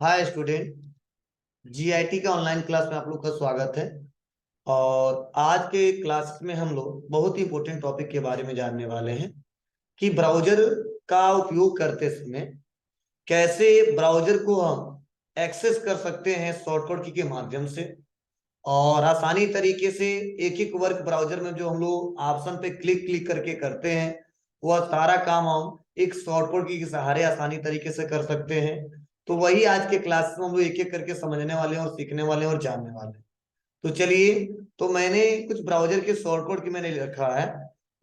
Hi student. GIT के online class में आप लोग का स्वागत है। और आज के क्लास में हम लोग बहुत ही इंपॉर्टेंट टॉपिक के बारे में जानने वाले हैं कि ब्राउजर का उपयोग करते समय कैसे ब्राउजर को हम एक्सेस कर सकते हैं शॉर्टकट की के माध्यम से। और आसानी तरीके से एक एक वर्क ब्राउजर में जो हम लोग ऑप्शन पे क्लिक क्लिक करके करते हैं वह सारा काम हम एक शॉर्टकट की के सहारे आसानी तरीके से कर सकते हैं। तो वही आज के क्लास में हम लोग एक एक करके समझने वाले हैं और सीखने वाले हैं और जानने वाले हैं। तो चलिए, तो मैंने कुछ ब्राउजर के शॉर्टकट की मैंने रखा है,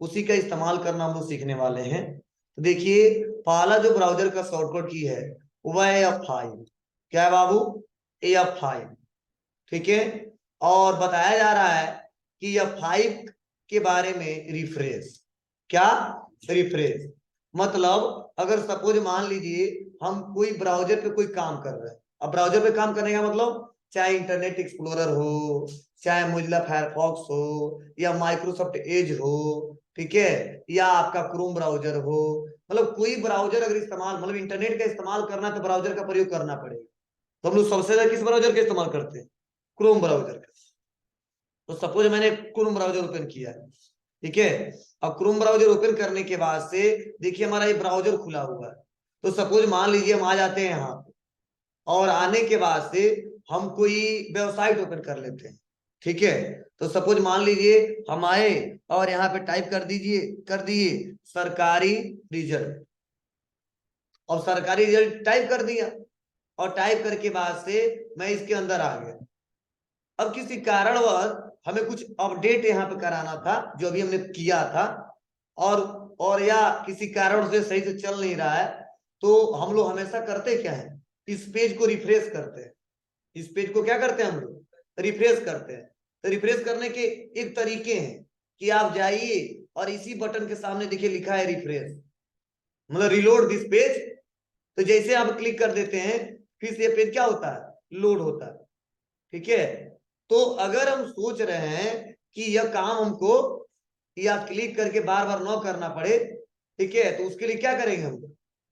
उसी का इस्तेमाल करना हम लोग सीखने वाले हैं। तो देखिए, पहला जो ब्राउजर का शॉर्टकट की है वह है F5। क्या है बाबू? F5। ठीक है। और बताया जा रहा है कि यह 5 के बारे में रिफ्रेश। क्या? रिफ्रेश। मतलब अगर सपोज मान लीजिए हम कोई ब्राउजर पे कोई काम कर रहे हैं। अब ब्राउजर पे काम करने का मतलब चाहे इंटरनेट एक्सप्लोरर हो, चाहे मोजिला फायरफॉक्स हो, या माइक्रोसॉफ्ट एज हो, ठीक है, या आपका क्रोम ब्राउजर हो। मतलब कोई ब्राउजर अगर इस्तेमाल मतलब इंटरनेट का इस्तेमाल करना है तो ब्राउजर का प्रयोग करना पड़ेगा। तो हम लोग सबसे ज्यादा किस ब्राउजर का इस्तेमाल करते हैं? क्रोम ब्राउजर का। तो सपोज मैंने क्रोम ब्राउजर ओपन किया है, ठीक है। अब क्रोम ब्राउजर ओपन करने के बाद से देखिए हमारा ये ब्राउजर खुला हुआ है। तो सपोज मान लीजिए हम आ जाते हैं यहाँ पे, और आने के बाद से हम कोई वेबसाइट ओपन कर लेते हैं, ठीक है। तो सपोज मान लीजिए हम आए और यहाँ पे टाइप कर दिए सरकारी रिजल्ट। और सरकारी रिजल्ट टाइप कर दिया, और टाइप करके बाद से मैं इसके अंदर आ गया। अब किसी कारणवश हमें कुछ अपडेट यहाँ पे कराना था जो अभी हमने किया था, और या किसी कारण से सही से चल नहीं रहा है। तो हम लोग हमेशा करते क्या है, इस पेज को रिफ्रेश करते हैं। इस पेज को क्या करते हैं हम लोग? रिफ्रेश करते हैं। तो रिफ्रेश करने के एक तरीके हैं कि आप जाइए और इसी बटन के सामने देखिए लिखा है रिफ्रेश, मतलब रिलोड दिस पेज। तो जैसे आप क्लिक कर देते हैं फिर से पेज क्या होता है? लोड होता है। ठीक है। तो अगर हम सोच रहे हैं कि यह काम हमको या क्लिक करके बार बार ना करना पड़े, ठीक है, तो उसके लिए क्या करेंगे हम?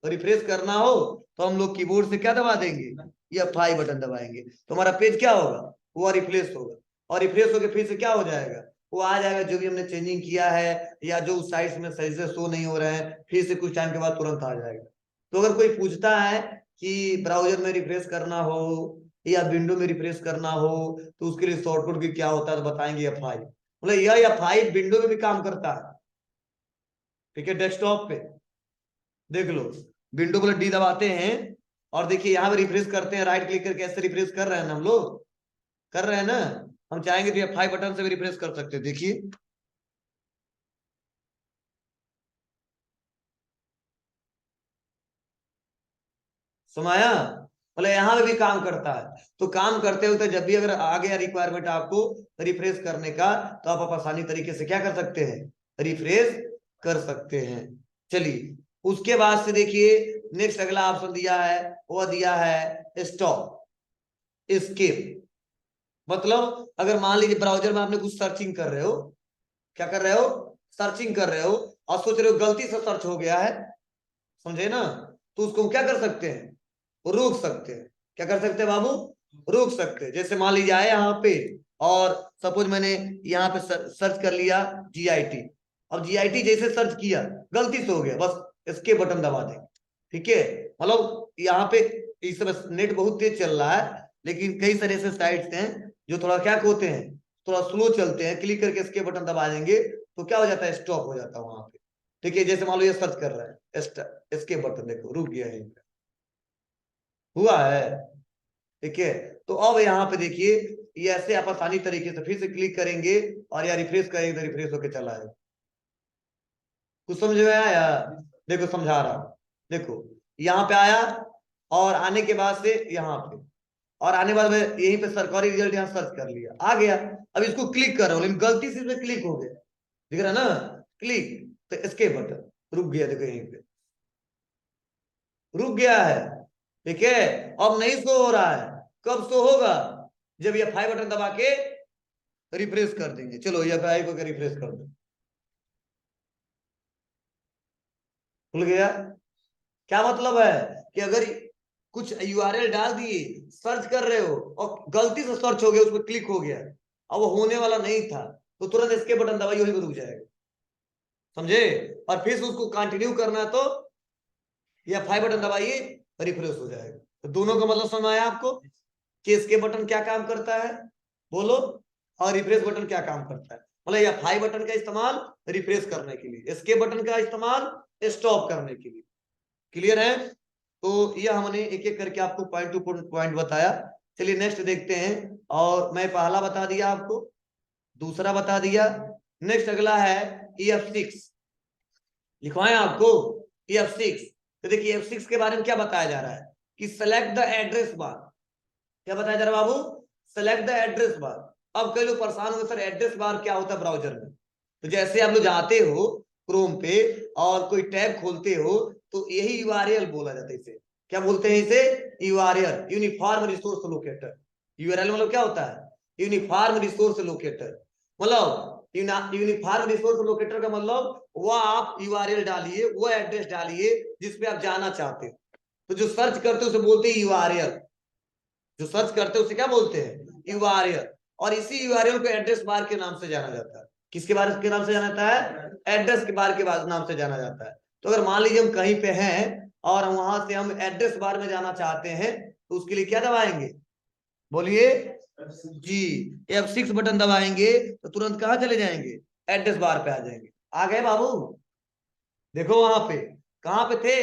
तो रिफ्रेश करना हो तो हम लोग कीबोर्ड से क्या दबा देंगे? या F5 बटन दबाएंगे तो हमारा पेज क्या होगा? वो रिफ्रेश होगा। और रिफ्रेश होकर फिर से क्या हो जाएगा? वो आ जाएगा जो भी हमने चेंजिंग किया है, या जो उस साइट्स में सही से शो नहीं हो रहे हैं फिर से कुछ टाइम के बाद तुरंत आ जाएगा। तो अगर कोई पूछता है कि ब्राउजर में रिफ्रेश करना हो या विंडो में रिफ्रेश करना हो तो उसके लिए शॉर्टकट की क्या होता है, तो बताएंगे F5। मतलब यह F5 विंडो में भी काम करता है, ठीक है, डेस्कटॉप पे। देख लो, विंडो पर डी दबाते हैं और देखिए यहाँ पे रिफ्रेश करते हैं, राइट क्लिक करके ऐसे रिफ्रेश कर रहे हैं ना हम लोग, कर रहे हैं ना। हम चाहेंगे तो F5 बटन से भी रिफ्रेश कर सकते हैं, देखिए। समाया, मतलब यहाँ पे भी काम करता है। तो काम करते होते जब भी अगर आ गया रिक्वायरमेंट आपको रिफ्रेश करने का, तो आप आसानी तरीके से क्या कर सकते हैं? रिफ्रेश कर सकते हैं। चलिए, उसके बाद से देखिए नेक्स्ट अगला ऑप्शन दिया है, वो दिया है स्टॉप, स्किप। मतलब अगर मान लीजिए ब्राउजर में आपने कुछ सर्चिंग कर रहे हो, क्या कर रहे हो? सर्चिंग कर रहे हो, और सोच रहे हो गलती से सर्च हो गया है, समझे ना, तो उसको क्या कर सकते हैं? रोक सकते हैं। क्या कर सकते हैं बाबू? रोक सकते हैं। जैसे मान लीजिए आए यहाँ पे, और सपोज मैंने यहाँ पे सर्च कर लिया जीआईटी। अब जीआईटी जैसे सर्च किया गलती से हो गया, बस इसके बटन दबा देंगे, ठीक है। मतलब यहाँ पे इस समय नेट बहुत तेज चल रहा है, लेकिन कई सारे ऐसे साइट्स हैं जो थोड़ा क्या होते हैं, थोड़ा स्लो चलते हैं। क्लिक करके इसके बटन दबा देंगे तो क्या हो जाता है? स्टॉप हो जाता है वहां पे। ठीक है, जैसे मान लो ये सर्च कर रहा है, इसके बटन देखो रुक गया है, हुआ है, ठीक है। तो अब यहाँ पे देखिए ये ऐसे आप आसानी तरीके से फिर से क्लिक करेंगे और या रिफ्रेश करेंगे तो रिफ्रेश होके चला है। कुछ समझ में आया? देखो समझा रहा हूं। देखो यहाँ पे आया, और आने के बाद से यहाँ पे, और आने बाद में यहीं पे सरकारी रिजल्ट यहाँ सर्च कर लिया, आ गया। अब इसको क्लिक कर रहा हूँ लेकिन गलती से इसमें क्लिक हो गया, दिख रहा है ना? क्लिक, तो इसके बटन रुक गया, देखो यहीं पे रुक गया है, ठीक है। अब नहीं शो हो रहा है, कब शो होगा? जब ये F5 बटन दबा के रिफ्रेश कर देंगे। चलो ये F5 को रिफ्रेश कर दो, खुल गया। क्या मतलब है कि अगर कुछ यूआरएल डाल दिए, सर्च कर रहे हो और गलती से सर्च हो गया, उसमें क्लिक हो गया और वो होने वाला नहीं था, तो तुरंत एस्केप बटन दबाइए, वही रुक जाएगा, समझे। और फिर से उसको कंटिन्यू करना है तो F5 बटन दबाइए, रिफ्रेश हो जाएगा। तो दोनों का मतलब समझ आया आपको कि एस्केप बटन क्या काम करता है, बोलो, और रिफ्रेश बटन क्या काम करता है। मतलब F5 बटन का इस्तेमाल रिफ्रेश करने के लिए, एस्केप बटन का इस्तेमाल स्टॉप करने के लिए। क्लियर है। तो ये हमने एक एक करके आपको पॉइंट टू पॉइंट बताया। चलिए नेक्स्ट देखते हैं। और मैं पहला बता दिया आपको, दूसरा बता दिया, नेक्स्ट अगला है EF6, लिखवाएं आपको EF6। तो देखिए F6 के बारे में क्या बताया जा रहा है कि सेलेक्ट द एड्रेस बार। क्या बताया जा रहा है बाबू, सेलेक्ट द एड्रेस बार। अब कई लोग परेशान होंगे, सर एड्रेस बार क्या होता है ब्राउजर में। तो जैसे आप लोग जाते हो क्रोम पे और कोई टैब खोलते हो तो यही यूआरएल बोला जाता है इसे। क्या बोलते हैं इसे, URL, uniform resource locator. URL मतलब क्या होता है, यूनिफॉर्म रिसोर्स लोकेटर। मतलब यूनिफॉर्म रिसोर्स लोकेटर का मतलब वह आप यूआरएल डालिए, वो एड्रेस डालिए जिस पे आप जाना चाहते हो। तो जो सर्च करते हो उसे बोलते हैं यूआरएल, जो सर्च करते हैं उसे क्या बोलते हैं, यूआरएल। और इसी यूआरएल को एड्रेस बार के नाम से जाना जाता है। किसके बारे के नाम से जाना जाता है, एड्रेस के बार के नाम से जाना जाता है। तो अगर मान लीजिए हम कहीं पे हैं और वहां से हम एड्रेस बार में जाना चाहते हैं तो उसके लिए क्या दबाएंगे, बोलिए जी, F6 बटन दबाएंगे तो तुरंत कहां चले जाएंगे, एड्रेस बार पे आ जाएंगे। आ गए बाबू, देखो वहां पे, कहां पे थे,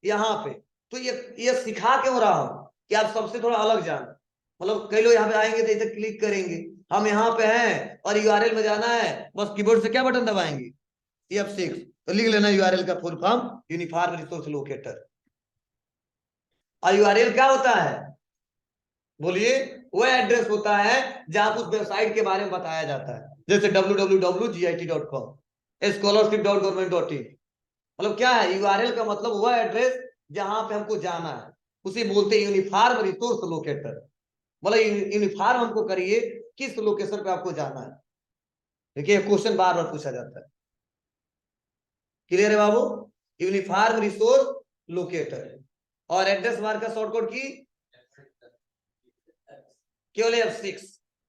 यहाँ पे। तो ये सिखा क्यों रहा हूं कि आप सबसे थोड़ा अलग जान। मतलब कई लोग यहाँ पे आएंगे तो इसे क्लिक करेंगे, हम यहाँ पे हैं और यूआरएल में जाना है, बस कीबोर्ड से क्या बटन दबाएंगे, F6। तो लिख लेना यूआरएल का full form, uniform resource locator. और यूआरएल क्या होता है, बोलिए, वो एड्रेस होता है जहां उस वेबसाइट के बारे में बताया जाता है, जैसे www.git.com, scholarship.government.in। मतलब क्या है, यूआरएल का मतलब वह एड्रेस जहां पे हमको जाना है, उसे बोलते हैं यूनिफॉर्म रिसोर्स लोकेटर। मतलब यूनिफॉर्म हमको करिए किस लोकेशन पे आपको जाना है। देखिए क्वेश्चन बार बार पूछा जाता है। क्लियर है बाबू, यूनिफॉर्म रिसोर्स लोकेटर। और एड्रेस बार का शॉर्टकट की केवल F6।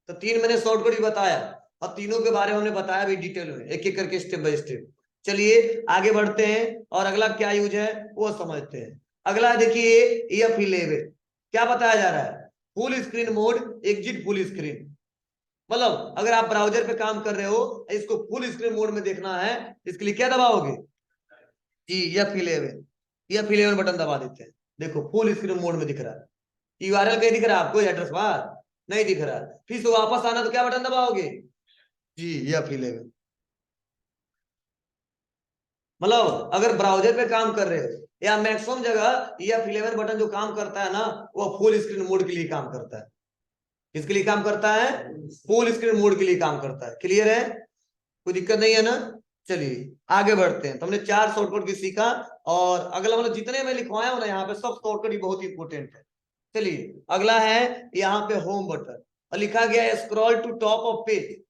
तो तीन मैंने शॉर्टकट ही बताया और तीनों के बारे में हमने बताया भी डिटेल में, एक एक करके स्टेप बाय स्टेप। चलिए आगे बढ़ते हैं और अगला क्या यूज है वो समझते हैं। अगला देखिए F11, क्या बताया जा रहा है, full screen mode, exit full screen. मतलब अगर आप ब्राउजर पे काम कर रहे हो, इसको फुल स्क्रीन मोड में देखना है, इसके लिए क्या दबाओगे जी, F11 बटन दबा देते हैं। देखो फुल स्क्रीन मोड में दिख रहा है, यूआरएल कहीं दिख रहा है आपको, एड्रेस बार नहीं दिख रहा है। फिर से वापस आना तो क्या बटन दबाओगे जी, F11। मतलब अगर ब्राउजर पे काम कर रहे हो या मैक्सिमम जगह F11 बटन जो काम करता है ना, वो फुल स्क्रीन मोड के लिए काम करता है। किसके लिए काम करता है, फुल स्क्रीन मोड के लिए काम करता है। क्लियर है, कोई दिक्कत नहीं है ना। चलिए आगे बढ़ते हैं। तो हमने 4 शॉर्टकट की सीखा और अगला मतलब जितने मैं लिखवाया हूं ना यहाँ पे सब शॉर्टकट ही बहुत इंपॉर्टेंट है। चलिए अगला है यहाँ पे होम बटन, और लिखा गया है scroll to top of page.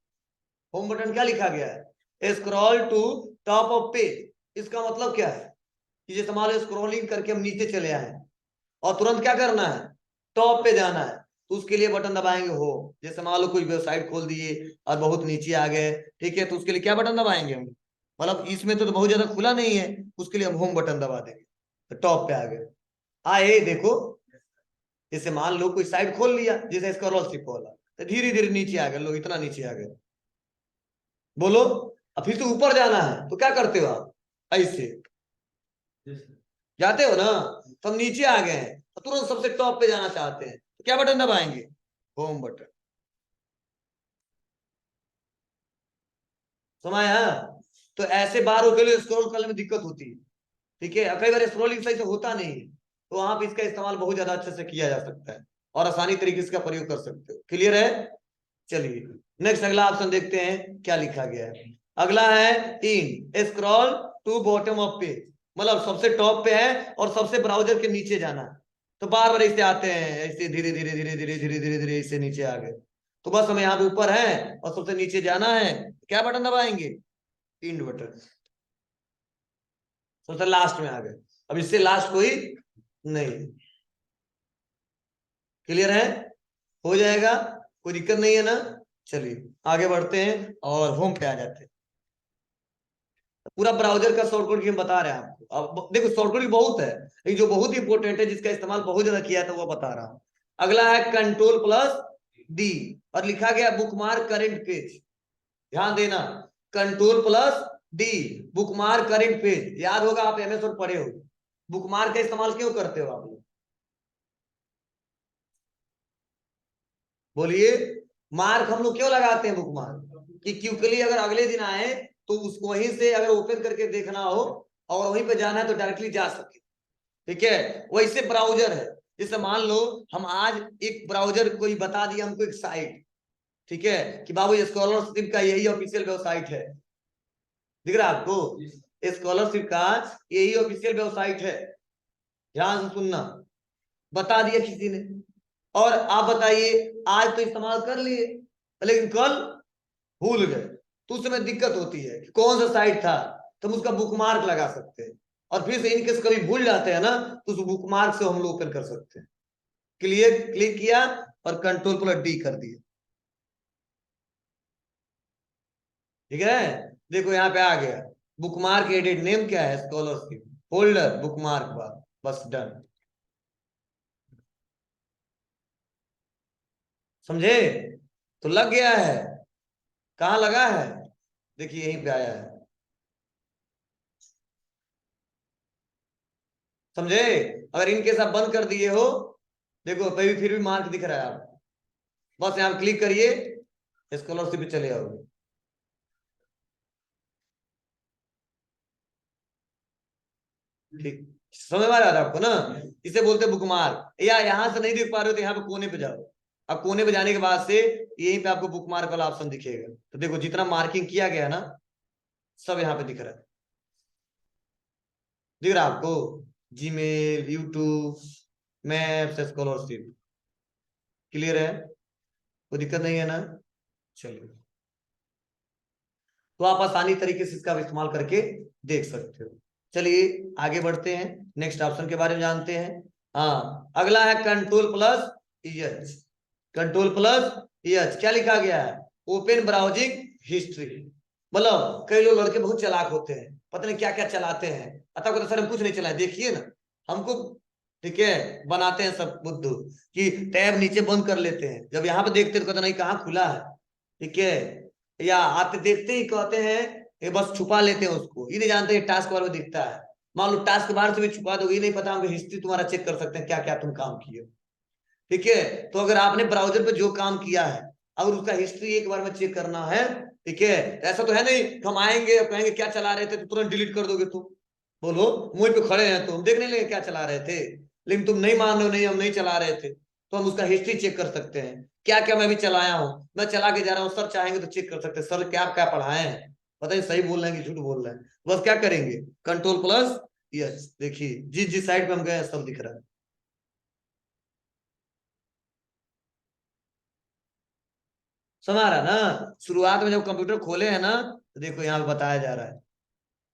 Home button क्या लिखा गया है, scroll to top of page. इसका मतलब क्या है कि जैसे मान लो स्क्रॉलिंग करके हम नीचे चले आए और तुरंत क्या करना है, टॉप पे जाना है, तो उसके लिए बटन दबाएंगे हो। जैसे मान लो कोई वेबसाइट खोल दिए और बहुत नीचे आ गए, ठीक है, तो उसके लिए क्या बटन दबाएंगे हम, मतलब इसमें तो बहुत ज्यादा खुला नहीं है, उसके लिए हम होम बटन दबा देंगे, तो टॉप पे आ गए। आए देखो, जैसे मान लो कोई साइट खोल लिया जैसे स्कॉलरशिप वाला, तो धीरे धीरे नीचे आ गए, लोग इतना नीचे आ गए, बोलो। अब फिर से ऊपर जाना है तो क्या करते हो आप, ऐसे जाते हो ना। तो हम नीचे आ गए हैं तो तुरंत सबसे टॉप पे जाना चाहते हैं, तो क्या बटन दबाएंगे, होम बटन। समाया। तो ऐसे बार के लिए स्क्रॉल करने में दिक्कत होती है, ठीक है, कई बार स्क्रॉलिंग सही से होता नहीं है, तो वहां पे इसका इस्तेमाल बहुत ज्यादा अच्छे से किया जा सकता है और आसानी तरीके से इसका प्रयोग कर सकते हो। क्लियर है। चलिए नेक्स्ट अगला ऑप्शन देखते हैं क्या लिखा गया है। अगला है in scroll to bottom of page, मतलब सबसे टॉप पे है और सबसे ब्राउजर के नीचे जाना है। तो बार बार ऐसे आते हैं, ऐसे धीरे धीरे धीरे धीरे धीरे धीरे धीरे ऐसे नीचे आ गए। तो बस हमें यहाँ पे ऊपर है और सबसे नीचे जाना है, क्या बटन दबाएंगे, इंड बटन। सबसे लास्ट में आ गए, अब इससे लास्ट कोई नहीं। क्लियर है? हो जाएगा, कोई दिक्कत नहीं है ना। चलिए आगे बढ़ते हैं और होम पे आ जाते हैं। पूरा ब्राउजर का शॉर्टकट की हम बता रहे हैं आपको। अब देखो शॉर्टकट भी बहुत है, लेकिन जो बहुत इंपॉर्टेंट है जिसका इस्तेमाल बहुत ज्यादा किया है तो वो बता रहा हूं। अगला है कंट्रोल प्लस डी, और लिखा गया बुकमार्क करंट पेज। ध्यान देना, control plus D, bookmark current page. याद होगा, आप एमएस वर्ड पढ़े हो। बुकमार्क का इस्तेमाल क्यों करते हो आप लोग? बोलिए। मार्क हम लोग क्यों लगाते हैं बुकमार्क? कि क्योंकि अगर अगले दिन आए तो उस वहीं से अगर ओपन करके देखना हो और वहीं पे जाना है तो डायरेक्टली जा सके। ठीक है, वैसे ब्राउजर है। जैसे मान लो हम आज एक ब्राउजर कोई बता दिया हमको एक साइट, ठीक है, कि बाबू स्कॉलरशिप का यही ऑफिशियल वेबसाइट है। दिख रहा है आपको? स्कॉलरशिप का यही ऑफिशियल वेबसाइट है। ध्यान से सुनना, बता दिया किसी ने, और आप बताइए आज तो इस्तेमाल कर लिए लेकिन कल भूल गए, तो उस समय दिक्कत होती है कि कौन सा साइट था, तो हम उसका बुकमार्क लगा सकते हैं। और फिर से इनकेस कभी भूल जाते हैं ना तो उस बुकमार्क से हम लोग ओपन कर सकते हैं। क्लियर? क्लिक किया और कंट्रोल प्लस डी कर दिए। ठीक है, देखो यहाँ पे आ गया बुकमार्क एडिट, नेम क्या है? स्कॉलरशिप, फोल्डर बुकमार्क बार, बस डन। समझे? तो लग गया है। कहाँ लगा है? देखिए यहीं पे आया है। समझे? अगर इनके साथ बंद कर दिए हो, देखो फिर भी मार्क दिख रहा है आपको। बस यहाँ क्लिक करिए, स्कॉलरशिप पे चले आओगे। ठीक, समझ में आ रहा है आपको ना? इसे बोलते हैं बुकमार्क। या यहाँ से नहीं देख पा रहे हो तो यहाँ पे कोने पे जाओ। अब कोने पे जाने के बाद से यहीं पे आपको बुकमार्क वाला ऑप्शन दिखेगा। तो देखो जितना मार्किंग किया गया ना सब यहाँ पे दिख रहा है। दिख रहा है आपको? Gmail, YouTube, maps, scholarship. Clear है? कोई दिक्कत नहीं है ना? चलिए, तो आप आसानी तरीके से इसका इस्तेमाल करके देख सकते हो। चलिए आगे बढ़ते हैं, नेक्स्ट ऑप्शन के बारे में जानते हैं। हाँ, अगला है control plus H. Control plus H क्या लिखा गया है? Open browsing history. मतलब कई लोग लड़के बहुत चालाक होते हैं, पता नहीं क्या क्या चलाते हैं। अतः को तो सर हम कुछ नहीं चलाए, देखिए ना हमको। ठीक है, बनाते हैं सब बुद्धू कि टैब नीचे बंद कर लेते हैं, जब यहाँ पे देखते हैं तो कहते नहीं कहाँ खुला है। ठीक है, या आते देखते ही कहते हैं ये बस छुपा लेते हैं उसको, ये नहीं जानते टास्क बार में दिखता है। मान लो टास्क बार से भी छुपा दोगे, ये नहीं पता हमको हिस्ट्री तुम्हारा चेक कर सकते हैं क्या क्या तुम काम किए। ठीक है, तो अगर आपने ब्राउजर पे जो काम किया है अगर उसका हिस्ट्री एक बार में चेक करना है, ठीक है, तो ऐसा तो है नहीं कि हम आएंगे और कहेंगे क्या चला रहे थे तो तुरंत डिलीट कर दोगे तुम। बोलो, मुंह पे खड़े हैं तुम, देख नहीं लेंगे क्या चला रहे थे, लेकिन तुम नहीं मान रहे हो, नहीं हम नहीं चला रहे थे, तो हम उसका हिस्ट्री चेक कर सकते हैं। क्या क्या मैं भी चलाया हूँ, मैं चला के जा रहा हूँ, सर चाहेंगे तो चेक कर सकते हैं सर क्या क्या पढ़ाए हैं, पता नहीं सही बोल रहे हैं कि झूठ बोल रहे हैं। बस क्या करेंगे, कंट्रोल प्लस यस, देखिए जिस जिस साइड पे हम गए सब दिख रहा है। समझ रहा ना? शुरुआत में जब कंप्यूटर खोले हैं ना तो देखो यहाँ पे बताया जा रहा है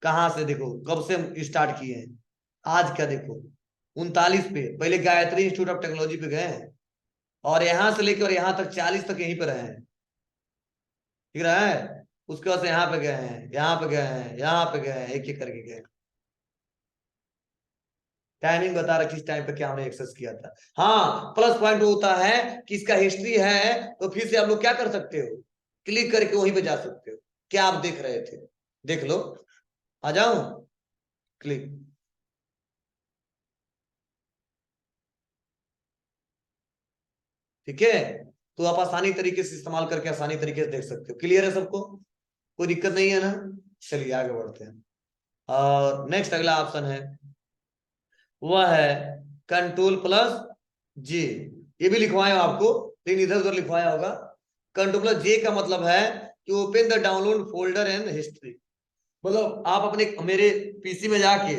कहाँ से, देखो कब से हम स्टार्ट किए हैं। आज क्या देखो, 39 पे पहले गायत्री इंस्टीट्यूट ऑफ टेक्नोलॉजी पे गए हैं, और यहाँ से लेकर और यहाँ तक 40 तक यहीं पे रहे हैं। ठीक रहा है? उसके बाद से यहाँ पे गए हैं, यहाँ पे गए हैं, यहाँ पे गए हैं, एक एक करके गए। टाइमिंग बता रहा किस टाइम पे क्या हमने एक्सेस किया था। हाँ, प्लस पॉइंट होता है कि इसका हिस्ट्री है तो फिर से आप लोग क्या कर सकते हो, क्लिक करके वहीं पे जा सकते हो, क्या आप देख रहे थे देख लो। आ जाओ, क्लिक। ठीक है, तो आप आसानी तरीके से इस्तेमाल करके आसानी तरीके से देख सकते हो। क्लियर है सबको? कोई दिक्कत नहीं है ना? चलिए आगे बढ़ते हैं। और नेक्स्ट अगला ऑप्शन है वह है कंट्रोल प्लस जे। ये भी लिखवाया आपको, लेकिन इधर उधर लिखवाया होगा। कंट्रोल प्लस जे का मतलब है कि open the download folder and history. मतलब आप अपने मेरे पीसी में जाके,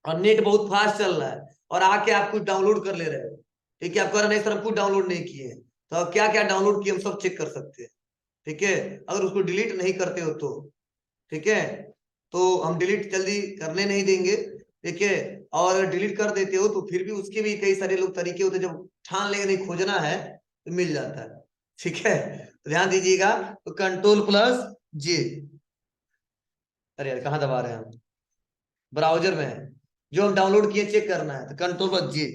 और नेट बहुत फास्ट चल रहा है और आके आप कुछ डाउनलोड कर ले रहे हो, ठीक है, आप कह रहे नहीं सर हम कुछ डाउनलोड नहीं किए हैं, तो आप क्या क्या डाउनलोड किए हम सब चेक कर सकते हैं। ठीक है, अगर उसको डिलीट नहीं करते हो तो, ठीक है, तो हम डिलीट जल्दी करने नहीं देंगे। ठीक है, और डिलीट कर देते हो तो फिर भी उसके भी कई सारे लोग तरीके होते हैं, जब ठान लेंगे नहीं खोजना है तो मिल जाता है। ठीक है, तो ध्यान दीजिएगा। तो कंट्रोल+J। अरे यार कहाँ दबा रहे हैं हम, ब्राउजर में है, जो हम डाउनलोड किए चेक करना है, तो कंट्रोल+J।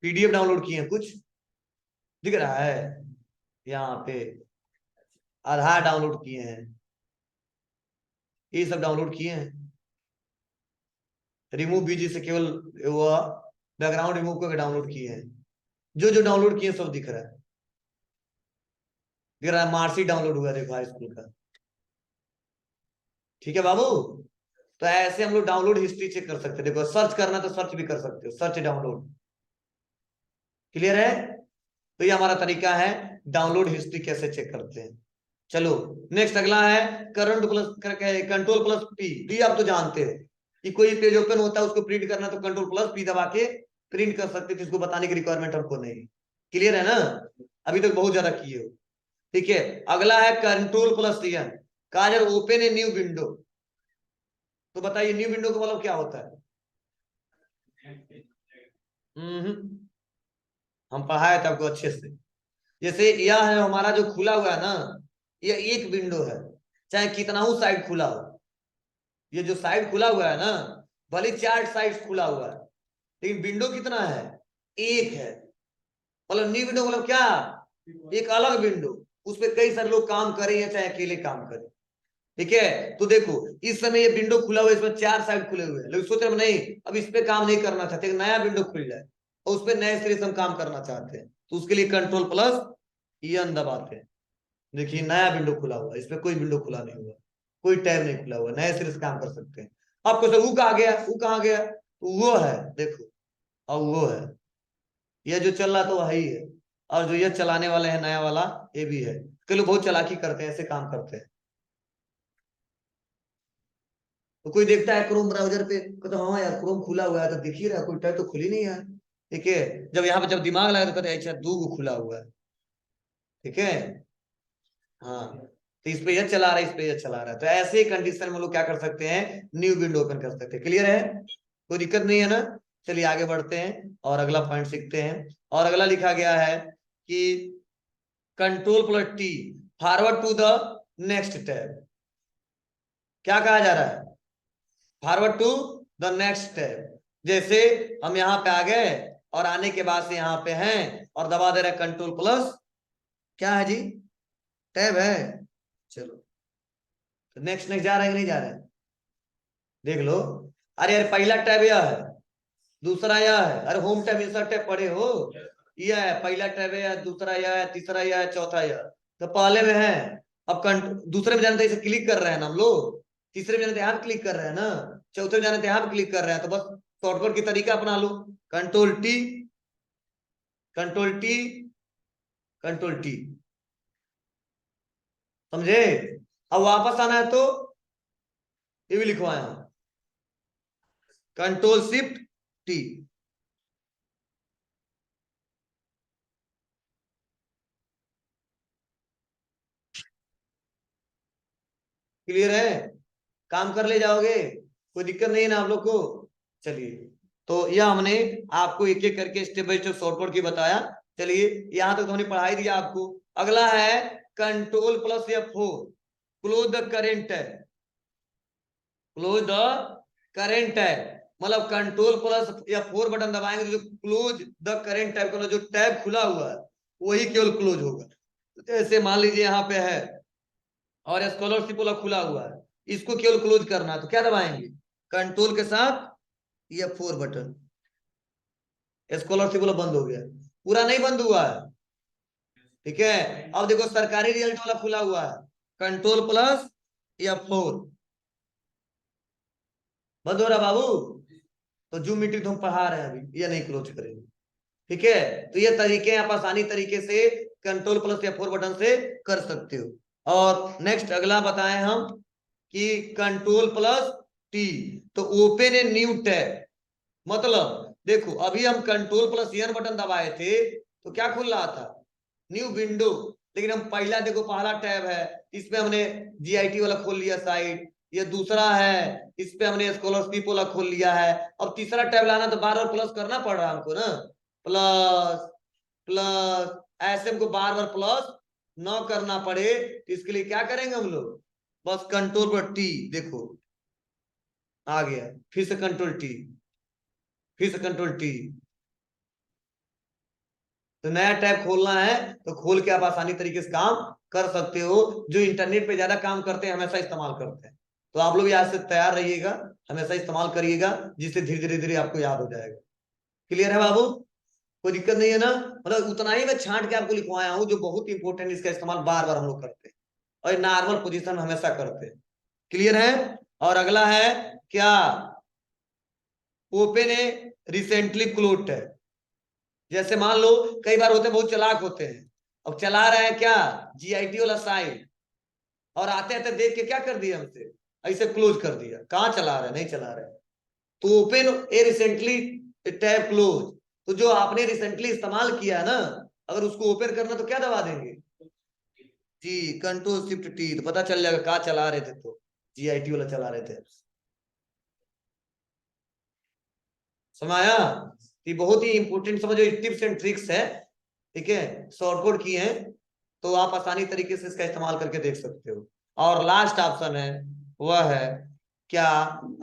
पीडीएफ डाउनलोड किए हैं कुछ, दिख रहा है यहाँ पे, आधार डाउनलोड किए हैं, ये सब डाउनलोड किए हैं। रिमूव बीजी से केवल वो बैकग्राउंड रिमूव करके डाउनलोड किए हैं। जो जो डाउनलोड किए सब दिख रहा है, दिख रहा है। मार्कशीट डाउनलोड हुआ देखो हाई स्कूल का। ठीक है बाबू, तो ऐसे हम लोग डाउनलोड हिस्ट्री चेक कर सकते हैं। देखो सर्च करना तो सर्च भी कर सकते हो, सर्च डाउनलोड। क्लियर है? तो ये हमारा तरीका है डाउनलोड हिस्ट्री कैसे चेक करते हैं। चलो नेक्स्ट अगला है करंट प्लस करके कंट्रोल+P। डी आप तो जानते हो कि कोई पेज ओपन होता है उसको प्रिंट करना तो कंट्रोल+P दबा के प्रिंट कर सकते थे, इसको बताने की रिक्वायरमेंट हमको नहीं। क्लियर है ना? अभी तक बहुत ज्यादा किए हो। ठीक है, अगला है कंट्रोल+N। कहा ओपन ए न्यू विंडो। तो बताइए न्यू विंडो का मतलब क्या होता है? हम पढ़ाए थे आपको अच्छे से। जैसे यह है हमारा जो खुला हुआ है ना, ये एक विंडो है, चाहे कितना हो साइड खुला हो। ये जो साइड खुला हुआ है ना, भले 4 साइड खुला हुआ है, लेकिन विंडो कितना है? एक है। मतलब न्यू विंडो मतलब क्या? एक अलग विंडो, उस पर कई सारे लोग काम करें या चाहे अकेले काम करें। ठीक है, तो देखो इस समय ये विंडो खुला हुआ है, इसमें 4 साइड खुले हुए हैं, लोग सोच रहे नहीं अब इस पे काम नहीं करना चाहते, एक नया विंडो खुल जाए और उस पर नए सिरे से हम काम करना चाहते हैं, तो उसके लिए कंट्रोल+N दबाते हैं। देखिए नया विंडो खुला हुआ है, इस पे कोई विंडो खुला नहीं हुआ, कोई टैब नहीं खुला हुआ, नए सिरे से काम कर सकते हैं। आपको सर वो कहाँ गया, वो कहाँ गया? तो वो है देखो, अब वो है, यह जो चल रहा तो वही है, और जो यह चलाने वाला है नया वाला ये भी है। कई लोग बहुत चालाकी करते हैं, ऐसे काम करते हैं। तो कोई देखता है क्रोम ब्राउजर पे, कहता हाँ यार क्रोम खुला हुआ है, तो दिख ही रहा है, कोई टैब तो खुल ही नहीं है। ठीक है, जब यहाँ पे जब दिमाग लगा तो कहते हैं अच्छा 2 खुला हुआ है। ठीक है, हाँ, तो इस पे यह चला रहा है, इस पे यह चला रहा है, तो ऐसे कंडीशन में लोग क्या कर सकते हैं, न्यू विंडो ओपन कर सकते हैं। क्लियर है? कोई दिक्कत नहीं है ना? चलिए आगे बढ़ते हैं और अगला पॉइंट सीखते हैं। और अगला लिखा गया है कि कंट्रोल+T forward to the next tab. क्या कहा जा रहा है? Forward to the next tab. जैसे हम यहाँ पे आ गए और आने के बाद से यहाँ पे हैं और दबा दे रहे कंट्रोल+, क्या है जी, टैब है। चलो तो नेक्स्ट नेक्स्ट जा रहे हैं कि नहीं जा रहे हैं? देख लो। अरे यार पहला टैब यह है, दूसरा यह है, अरे होम टैब इंसर्ट टैब पढ़े हो, यह है पहला टैब है, दूसरा यह है, तीसरा यह है, चौथा यह। तो पहले में है, अब दूसरे में जाने तो इसे क्लिक कर रहे हैं ना हम लोग, तीसरे में जाने तो यहाँ क्लिक कर रहे हैं ना, चौथे में जाने तो यहाँ क्लिक कर रहे हैं, तो बस शॉर्टकट की तरीका अपना लो, कंट्रोल+T, कंट्रोल+T, कंट्रोल+T। समझे? अब वापस आना है तो ये भी लिखवाए हम, कंट्रोल+Shift+T। क्लियर है? काम कर ले जाओगे, कोई दिक्कत नहीं है ना आप लोग को? चलिए, तो यह हमने आपको एक एक करके स्टेप बाय स्टेप शॉर्टकट की बताया। चलिए यहां तक तो हमने पढ़ाई दिया आपको। अगला है कंट्रोल+F4, close the current tab. Close the current tab मतलब कंट्रोल+F4 बटन दबाएंगे तो जो क्लोज द करेंट टैब का जो टैब खुला हुआ है वही केवल क्लोज होगा। जैसे मान लीजिए यहाँ पे है और स्कॉलरशिप वाला खुला हुआ है, इसको केवल क्लोज करना है तो क्या दबाएंगे, कंट्रोल के साथ F4 बटन। स्कॉलरशिप वाला बंद हो गया, पूरा नहीं बंद हुआ है। ठीक है, अब देखो सरकारी रिजल्ट वाला खुला हुआ है, कंट्रोल+F4 बंद हो रहा बाबू। तो जूम मीटिंग तो हम पढ़ा रहे हैं अभी, ये नहीं क्लोज करेंगे। ठीक है, तो ये तरीके आप आसानी तरीके से कंट्रोल+F4 बटन से कर सकते हो। और नेक्स्ट अगला बताएं हम कि कंट्रोल+T, तो ओपन ए न्यू टैब। मतलब देखो अभी हम कंट्रोल+N बटन दबाए थे तो क्या खुल रहा था, न्यू विंडो। लेकिन हम पहला देखो पहला टैब है, इसमें हमने जीआईटी वाला खोल लिया साइट, ये दूसरा है इस पे हमने स्कॉलरशिप वाला खोल लिया है। अब तीसरा टैब लाना तो बार बार प्लस करना पड़ रहा है हमको ना, प्लस प्लस, ऐसे हमको बार बार प्लस न करना पड़े तो इसके लिए क्या करेंगे हम लोग, बस कंट्रोल पर टी, देखो आ गया, फिर से कंट्रोल टी, फिर से कंट्रोल टी। तो नया टैब खोलना है तो खोल के आप आसानी तरीके से काम कर सकते हो। जो इंटरनेट पे ज्यादा काम करते हैं हमेशा इस्तेमाल करते हैं, तो आप लोग यहाँ से तैयार रहिएगा, हमेशा इस्तेमाल करिएगा, जिससे धीरे धीरे धीरे आपको याद हो जाएगा। क्लियर है बाबू, कोई दिक्कत नहीं है ना? मतलब उतना ही मैं छांट के आपको लिखवाया हूँ जो बहुत इंपॉर्टेंट, इसका इस्तेमाल बार बार हम लोग करते हैं और नॉर्मल पोजीशन हमेशा करते हैं। क्लियर है? और अगला है क्या, ओपन ए रिसेंटली क्लोज्ड है। जैसे मान लो कई बार होते हैं बहुत चालाक होते हैं, अब चला रहे हैं क्या जीआईटी वाला साइट, और आते आते देख के क्या कर दिया हमसे, ऐसे क्लोज कर दिया, कहाँ चला रहे, नहीं चला रहे। तो ओपन ए रिसेंटली टैब क्लोज, तो जो आपने रिसेंटली इस्तेमाल किया है ना, अगर उसको ओपन करना तो क्या दबा देंगे जी, कंट्रोल शिफ्ट टी, तो पता चल जाएगा कहाँ चला रहे थे, तो जीआईटी वाला चला रहे थे। समाया, ये बहुत ही इंपॉर्टेंट समझो, टिप्स एंड ट्रिक्स है, ठीक है, शॉर्टकट की है, तो आप आसानी तरीके से इसका इस्तेमाल करके देख सकते हो। और लास्ट ऑप्शन है वह है क्या,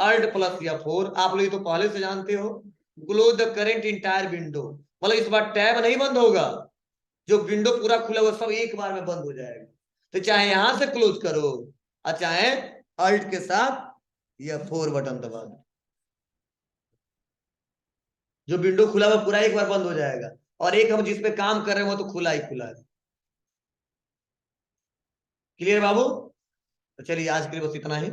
अल्ट प्लस F4, आप लोग तो पहले से जानते हो, close the current entire window, मतलब इस बार टैब नहीं बंद होगा, जो विंडो पूरा खुला हुआ सब एक बार में बंद हो जाएगा। तो चाहे यहां से क्लोज करो और चाहे अल्ट के साथ F4 बटन दबा दो, जो विंडो खुला हुआ पूरा एक बार बंद हो जाएगा, और एक हम जिसपे काम कर रहे हैं वो तो खुला ही खुला है। क्लियर बाबू? तो चलिए आज के लिए बस इतना ही।